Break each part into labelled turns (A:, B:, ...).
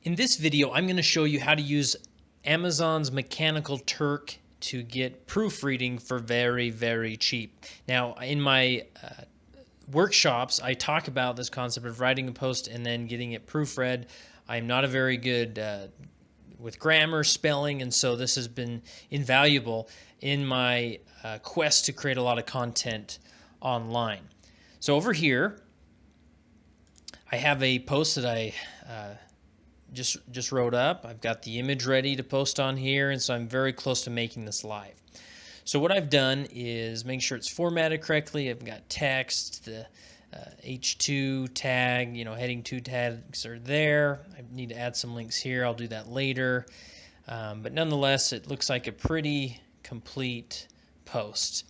A: In this video, I'm going to show you how to use Amazon's Mechanical Turk to get proofreading for very, very cheap. Now, in my workshops, I talk about this concept of writing a post and then getting it proofread. I'm not a very good with grammar, spelling, and so this has been invaluable in my quest to create a lot of content online. So over here, I have a post that I just wrote up. I've got the image ready to post on here, and so I'm very close to making this live. So what I've done is make sure it's formatted correctly. I've got text, the H2 tag, heading 2 tags are there. I need to add some links here. I'll do that later. But nonetheless, it looks like a pretty complete post.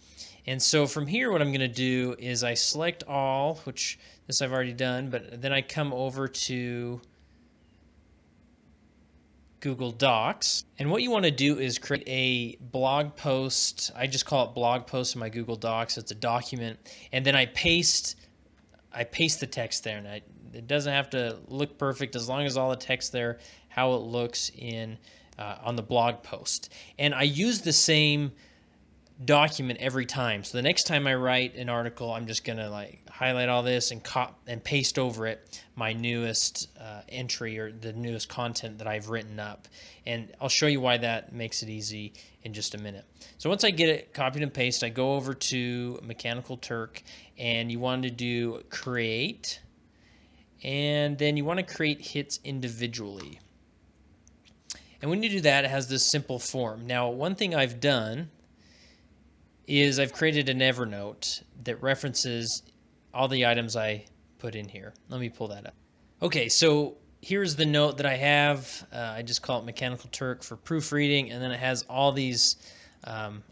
A: And so from here, what I'm going to do is I select all, which this I've already done, but then I come over to Google Docs. And what you want to do is create a blog post. I just call it blog post in my Google Docs. It's a document. And then I paste the text there. And it doesn't have to look perfect as long as all the text there, how it looks in on the blog post. And I use the same document every time. So the next time I write an article, I'm just going to highlight all this and paste over it my newest entry or the newest content that I've written up. And I'll show you why that makes it easy in just a minute. So once I get it copied and pasted, I go over to Mechanical Turk, and you want to do create, and then you want to create hits individually. And when you do that, it has this simple form. Now, one thing I've done is I've created an Evernote that references all the items I put in here. Let me pull that up. Okay, so here's the note that I have. I just call it Mechanical Turk for proofreading, and then it has all these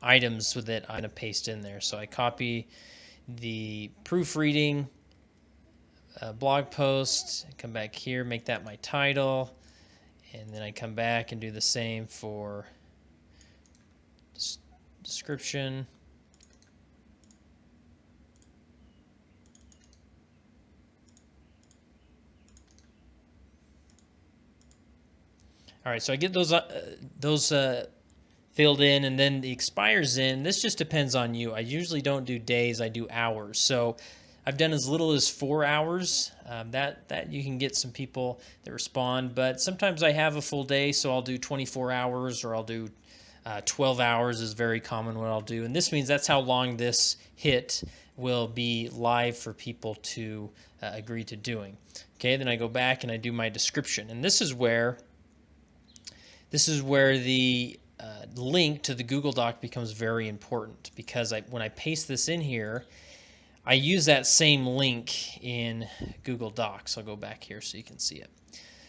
A: items that I'm going to paste in there. So I copy the proofreading blog post, come back here, make that my title, and then I come back and do the same for description. All right, so I get those filled in, and then the expires in. This just depends on you. I usually don't do days, I do hours. So I've done as little as 4 hours. That you can get some people that respond, but sometimes I have a full day, so I'll do 24 hours, or I'll do 12 hours is very common what I'll do. And this means that's how long this hit will be live for people to agree to doing. Okay, then I go back and I do my description, and this is where the link to the Google Doc becomes very important, because when I paste this in here, I use that same link in Google Docs. I'll go back here so you can see it.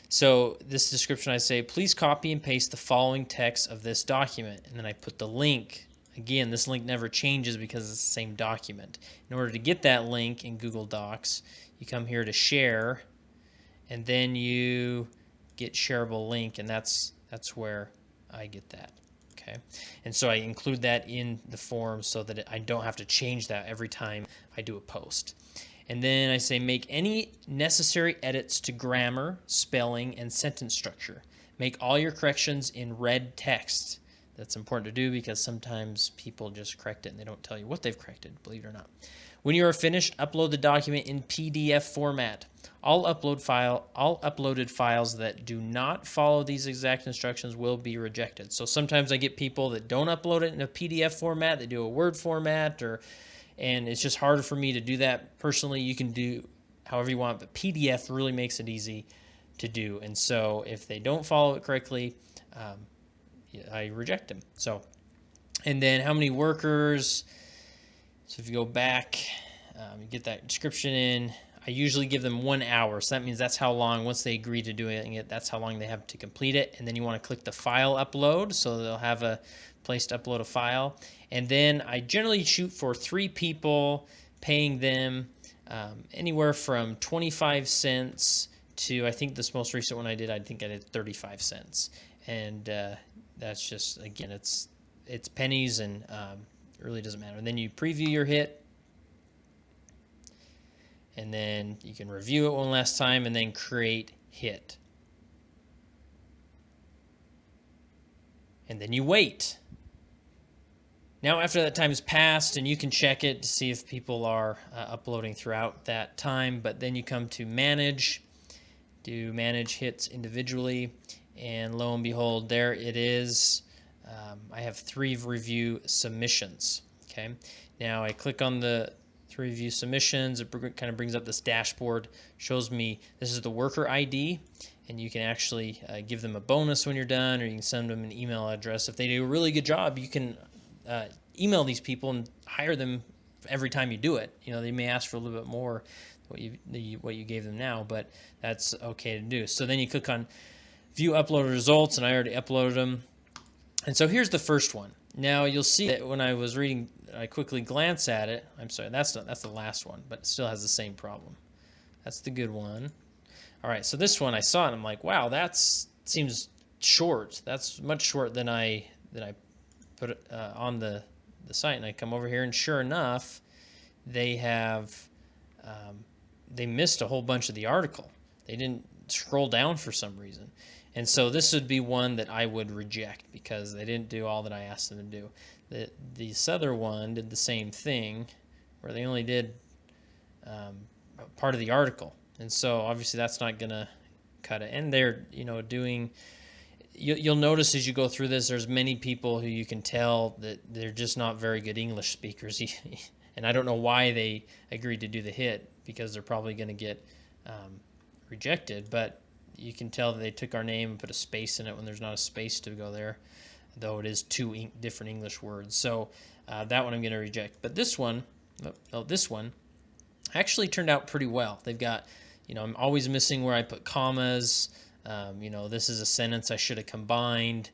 A: So this description, I say, please copy and paste the following text of this document. And then I put the link. Again, this link never changes because it's the same document. In order to get that link in Google Docs, you come here to share, and then you get shareable link, and that's where I get that. Okay, and so I include that in the form so that I don't have to change that every time I do a post. And then I say make any necessary edits to grammar, spelling, and sentence structure. Make all your corrections in red text. That's important to do because sometimes people just correct it and they don't tell you what they've corrected, believe it or not. When you are finished, upload the document in PDF format. All uploaded files that do not follow these exact instructions will be rejected. So sometimes I get people that don't upload it in a PDF format, they do a Word format, and it's just harder for me to do that. Personally, you can do however you want, but PDF really makes it easy to do. And so if they don't follow it correctly, I reject them. So, and then how many workers? So if you go back, you get that description in. I usually give them 1 hour. So that means that's how long, once they agree to doing it, that's how long they have to complete it. And then you want to click the file upload. So they'll have a place to upload a file. And then I generally shoot for 3 people, paying them anywhere from 25 cents to, I think this most recent one I think I did 35 cents. And that's just, again, it's pennies, and it really doesn't matter. And then you preview your hit, and then you can review it one last time, and then create hit. and then you wait. Now, after that time has passed, and you can check it to see if people are uploading throughout that time, but then you come to manage, do manage hits individually, and lo and behold, there it is. I have 3 review submissions. Okay, now I click on the 3 review submissions. It kind of brings up this dashboard, shows me this is the worker ID, and you can actually give them a bonus when you're done, or you can send them an email address. If they do a really good job, you can email these people and hire them every time you do it. You know, they may ask for a little bit more what you gave them now, but that's okay to do. So then you click on view uploaded results, and I already uploaded them. And so here's the first one. Now you'll see that when I was reading, I quickly glance at it. I'm sorry, that's the last one, but it still has the same problem. That's the good one. All right, so this one I saw it, and I'm like, wow, that seems short. That's much short than I put it on the site. And I come over here, and sure enough, they have they missed a whole bunch of the article. They didn't scroll down for some reason. And so this would be one that I would reject because they didn't do all that I asked them to do. This other one did the same thing, where they only did part of the article. And so obviously that's not going to cut it. And they're, doing... You'll notice as you go through this, there's many people who you can tell that they're just not very good English speakers. And I don't know why they agreed to do the hit, because they're probably going to get rejected. But you can tell that they took our name and put a space in it when there's not a space to go there, though it is 2 different English words. So that one I'm going to reject. But this one actually turned out pretty well. They've got, I'm always missing where I put commas. This is a sentence I should have combined.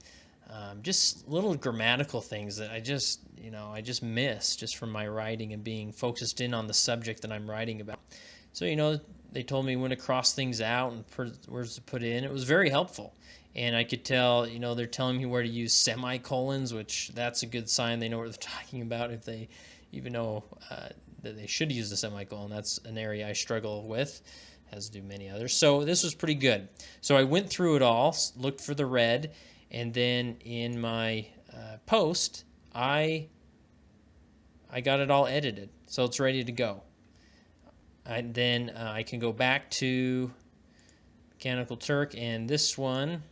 A: Just little grammatical things that I just miss just from my writing and being focused in on the subject that I'm writing about. So, they told me when to cross things out and words to put in. It was very helpful. And I could tell, they're telling me where to use semicolons, which that's a good sign they know what they're talking about if they even know that they should use the semicolon. That's an area I struggle with, as do many others. So this was pretty good. So I went through it all, looked for the red, and then in my post, I got it all edited. So it's ready to go. And then I can go back to Mechanical Turk, and this one.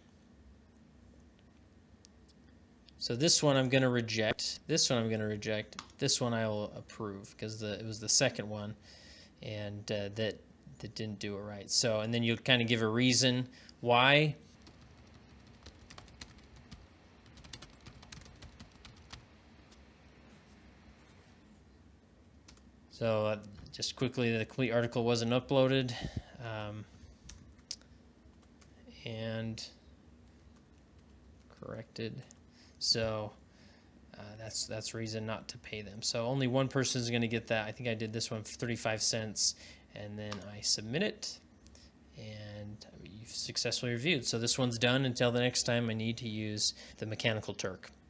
A: So this one I'm going to reject. This one I'm going to reject. This one I will approve because it was the second one, and that didn't do it right. So, and then you'll kind of give a reason why. So just quickly, the complete article wasn't uploaded, and corrected. So that's reason not to pay them. So only one person is going to get that. I think I did this one for 35 cents, and then I submit it, and you've successfully reviewed. So this one's done until the next time I need to use the Mechanical Turk.